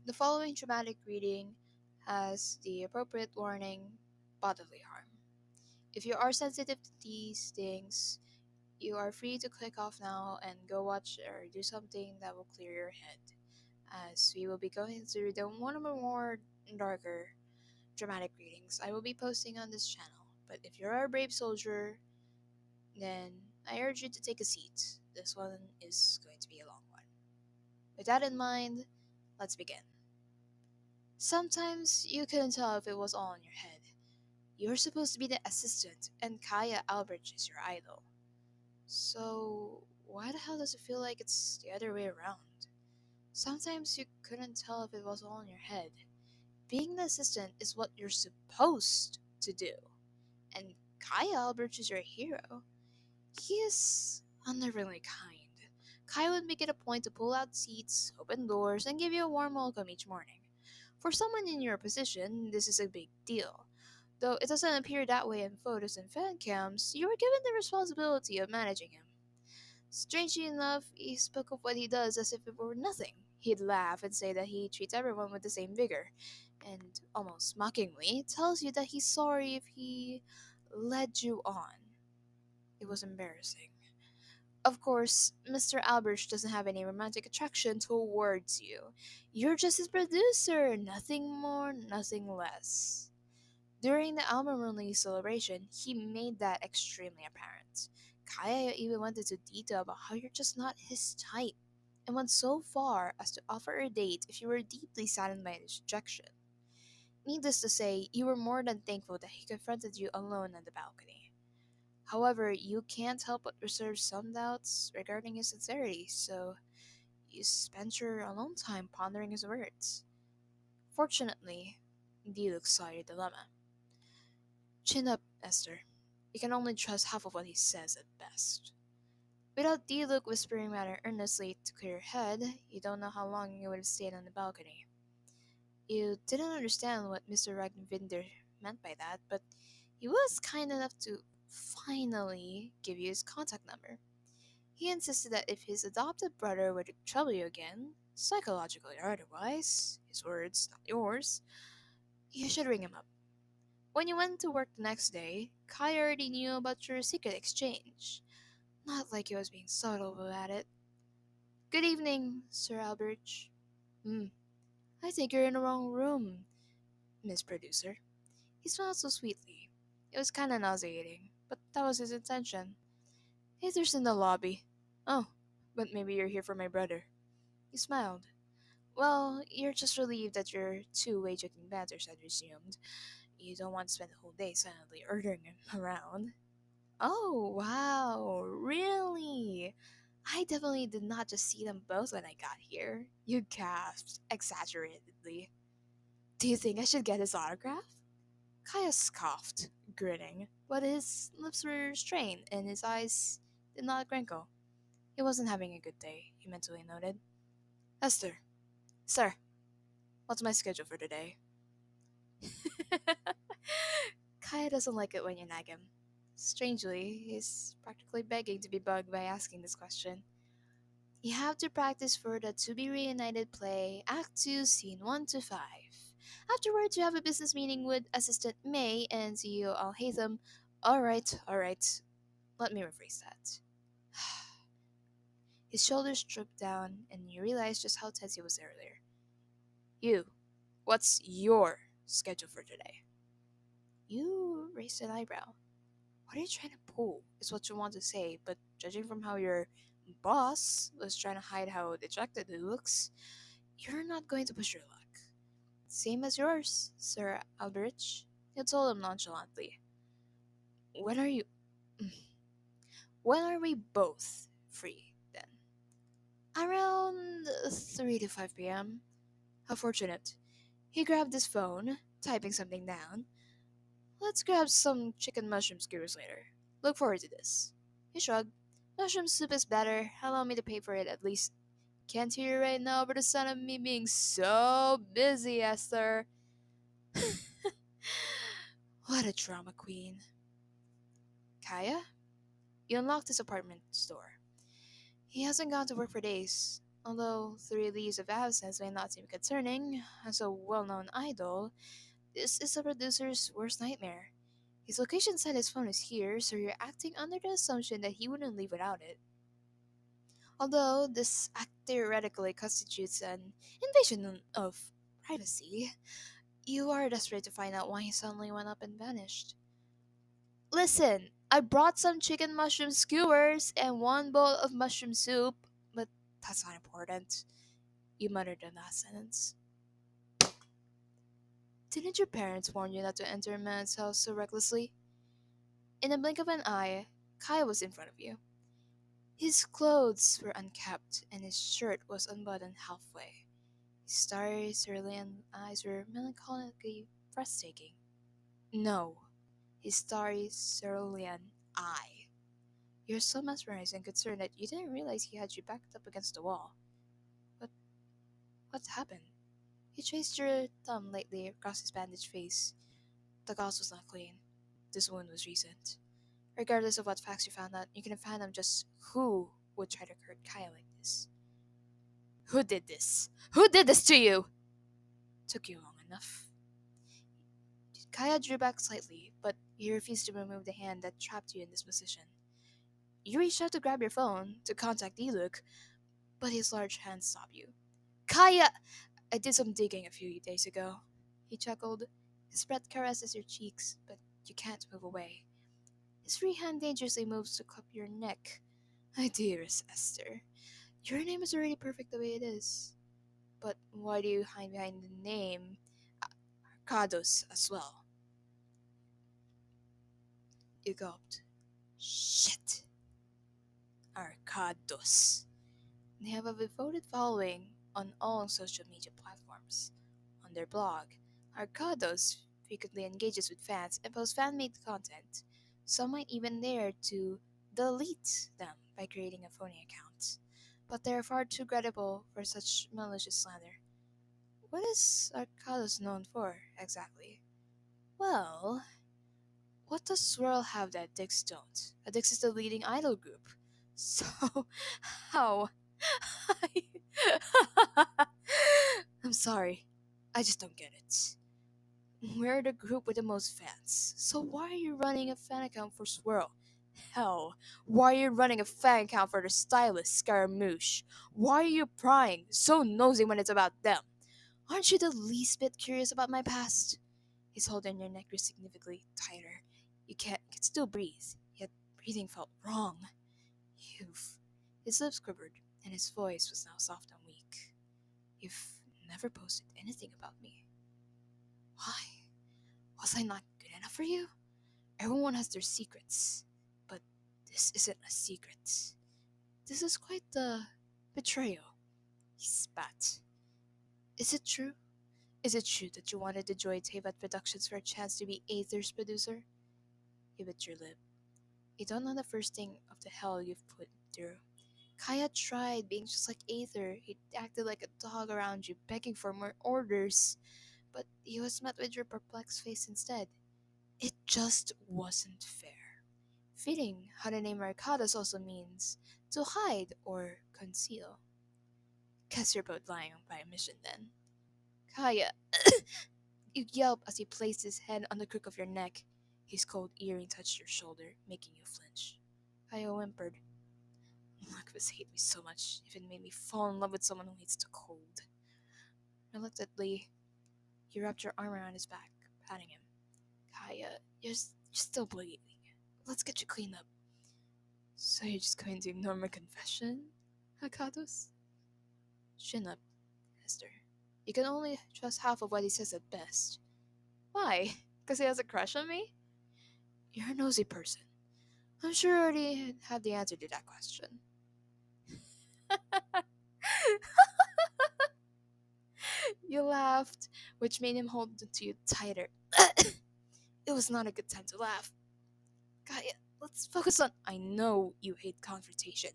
The following dramatic reading has the appropriate warning: bodily harm. If you are sensitive to these things, you are free to click off now and go watch or do something that will clear your head, as we will be going through the one or more darker dramatic readings I will be posting on this channel. But if you're a brave soldier, then I urge you to take a seat. This one is going to be a long one. With that in mind, let's begin. Sometimes you couldn't tell if it was all in your head. You're supposed to be the assistant, and Kaeya Albrecht is your idol. So, why the hell does it feel like it's the other way around? Sometimes you couldn't tell if it was all in your head. Being the assistant is what you're supposed to do, and Kaeya Albrecht is your hero. He is unnervingly kind. Kai would make it a point to pull out seats, open doors, and give you a warm welcome each morning. For someone in your position, this is a big deal. Though it doesn't appear that way in photos and fan cams, you were given the responsibility of managing him. Strangely enough, he spoke of what he does as if it were nothing. He'd laugh and say that he treats everyone with the same vigor, and almost mockingly tells you that he's sorry if he led you on. It was embarrassing. Of course, Mr. Albert doesn't have any romantic attraction towards you. You're just his producer, nothing more, nothing less. During the album release celebration, he made that extremely apparent. Kaya even went into detail about how you're just not his type, and went so far as to offer a date if you were deeply saddened by his rejection. Needless to say, you were more than thankful that he confronted you alone on the balcony. However, you can't help but reserve some doubts regarding his sincerity, so you spent your alone time pondering his words. Fortunately, Diluc saw your dilemma. Chin up, Esther. You can only trust half of what he says at best. Without Diluc whispering rather earnestly to clear your head, you don't know how long you would have stayed on the balcony. You didn't understand what Mr. Ragnvinder meant by that, but he was kind enough to finally give you his contact number. He insisted that if his adopted brother were to trouble you again, psychologically or otherwise, his words, not yours, you should ring him up. When you went to work the next day, Kai already knew about your secret exchange. Not like he was being subtle about it. Good evening, Sir Albert. Hmm, I think you're in the wrong room, Miss Producer. He smiled so sweetly. It was kinda nauseating, but that was his intention. Aether's in the lobby. Oh, but maybe you're here for my brother. He smiled. Well, you're just relieved that your two-way joking banters had resumed. You don't want to spend the whole day silently ordering him around. Oh, wow, really? I definitely did not just see them both when I got here. You gasped, exaggeratedly. Do you think I should get his autograph? Kaya scoffed, grinning, but his lips were strained and his eyes did not crinkle. He wasn't having a good day, he mentally noted. Esther, sir, what's my schedule for today? Kaya doesn't like it when you nag him. Strangely, he's practically begging to be bugged by asking this question. You have to practice for the to be reunited play, Act 2, Scene 1 to 5. Afterwards, you have a business meeting with Assistant May and CEO Al Hatham. Alright, let me rephrase that. His shoulders drooped down, and you realized just how tense he was earlier. You, what's your schedule for today? You raised an eyebrow. What are you trying to pull? Is what you want to say, but judging from how your boss was trying to hide how dejected he looks, you're not going to push your luck. Same as yours, Sir Alberich. You told him nonchalantly. When are you. When are we both free, then? Around 3 to 5 p.m. How fortunate. He grabbed his phone, typing something down. Let's grab some chicken mushroom skewers later. Look forward to this. He shrugged. Mushroom soup is better. Allow me to pay for it at least. Can't hear you right now over the sound of me being so busy, Esther. What a drama queen. Kaya? You unlocked his apartment door. He hasn't gone to work for days. Although 3 leaves of absence may not seem concerning, as a well known idol, this is the producer's worst nightmare. His location said his phone is here, so you're acting under the assumption that he wouldn't leave without it. Although this act theoretically constitutes an invasion of privacy, you are desperate to find out why he suddenly went up and vanished. Listen, I brought some chicken mushroom skewers and one bowl of mushroom soup, but that's not important. You muttered the last sentence. Didn't your parents warn you not to enter a man's house so recklessly? In a blink of an eye, Kai was in front of you. His clothes were unkept, and his shirt was unbuttoned halfway. His starry cerulean eyes were melancholically breathtaking. No, his starry cerulean eye. You're so mesmerized and concerned that you didn't realize he had you backed up against the wall. What what happened? He traced your thumb lightly across his bandaged face. The gauze was not clean. This wound was recent. Regardless of what facts you found out, you can fathom just who would try to hurt Kaeya like this. Who did this? Who did this to you? Took you long enough. Kaeya drew back slightly, but he refused to remove the hand that trapped you in this position. You reached out to grab your phone to contact Eluk, but his large hand stopped you. Kaeya! I did some digging a few days ago. He chuckled. His breath caresses your cheeks, but you can't move away. His free hand dangerously moves to cup your neck. My dearest Esther, your name is already perfect the way it is. But why do you hide behind the name Arcados as well? You gulped. Shit. Arcados. They have a devoted following on all social media platforms. On their blog, Arcados frequently engages with fans and posts fan-made content. Some might even dare to delete them by creating a phony account. But they are far too credible for such malicious slander. What is Arcados known for, exactly? Well, what does Swirl have that Dix don't? Dix is the leading idol group. So, how? I'm sorry. I just don't get it. We're the group with the most fans. So why are you running a fan account for Swirl? Hell, why are you running a fan account for the stylist Scaramouche? Why are you prying? So nosy when it's about them. Aren't you the least bit curious about my past? His hold on your neck grew significantly tighter. You could still breathe, yet breathing felt wrong. You've. His lips quivered, and his voice was now soft and weak. You've never posted anything about me. Why? Was I not good enough for you? Everyone has their secrets, but this isn't a secret. This is quite the betrayal. He spat. Is it true? Is it true that you wanted to join Tevat Productions for a chance to be Aether's producer? You bit your lip. You don't know the first thing of the hell you've put through. Kaeya tried being just like Aether. He acted like a dog around you, begging for more orders. But he was met with your perplexed face instead. It just wasn't fair. Fitting how the name Mercados also means to hide or conceal. Guess you're both lying by omission then. Kaeya, you yelp as he placed his hand on the crook of your neck. His cold earring touched your shoulder, making you flinch. Kaeya whimpered. Marquis hate me so much, even made me fall in love with someone who hates the cold. Reluctantly, you wrapped your arm around his back, patting him. Kaeya, you're still bleeding. Let's get you cleaned up. So you're just going to ignore my confession, Hakatos? Chin up, Esther. You can only trust half of what he says at best. Why? Because he has a crush on me? You're a nosy person. I'm sure you already have the answer to that question. You laughed, which made him hold to you tighter. It was not a good time to laugh. Gaia, let's focus on. I know you hate confrontation,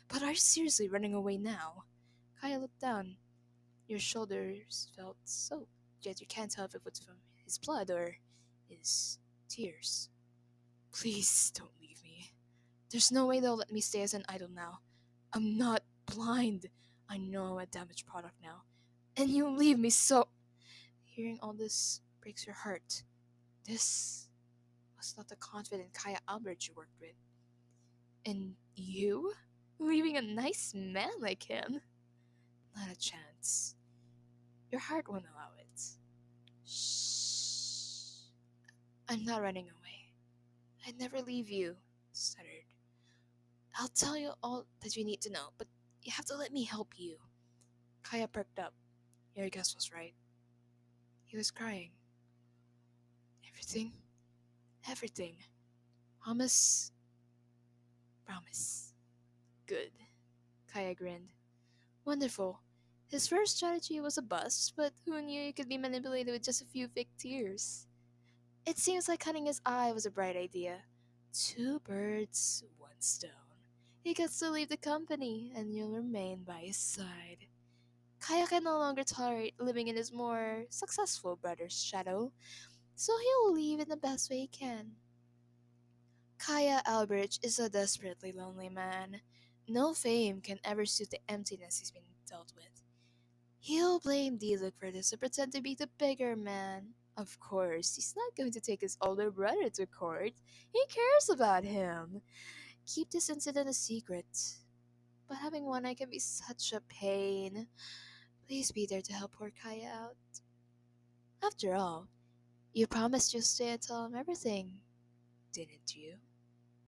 but are you seriously running away now? Kaya looked down. Your shoulders felt soaked, yet you can't tell if it was from his blood or his tears. Please don't leave me. There's no way they'll let me stay as an idol now. I'm not blind. I know I'm a damaged product now. And you leave me so. Hearing all this breaks your heart. This was not the confident Kaya Albert you worked with. And you? Leaving a nice man like him? Not a chance. Your heart won't allow it. Shh. I'm not running away. I'd never leave you, stuttered. I'll tell you all that you need to know, but you have to let me help you. Kaya perked up. Your guess was right. He was crying. Everything? Everything. Promise. Promise. Good. Kaya grinned. Wonderful. His first strategy was a bust, but who knew you could be manipulated with just a few fake tears? It seems like cutting his eye was a bright idea. Two birds, one stone. He gets to leave the company, and you'll remain by his side. Kaya can no longer tolerate living in his more successful brother's shadow, so he'll leave in the best way he can. Kaya Albrecht is a desperately lonely man. No fame can ever suit the emptiness he's been dealt with. He'll blame D-Look for this and pretend to be the bigger man. Of course, he's not going to take his older brother to court. He cares about him. Keep this incident a secret. But having one eye can be such a pain. Please be there to help poor Kaya out. After all, you promised you'll stay and tell him everything, didn't you?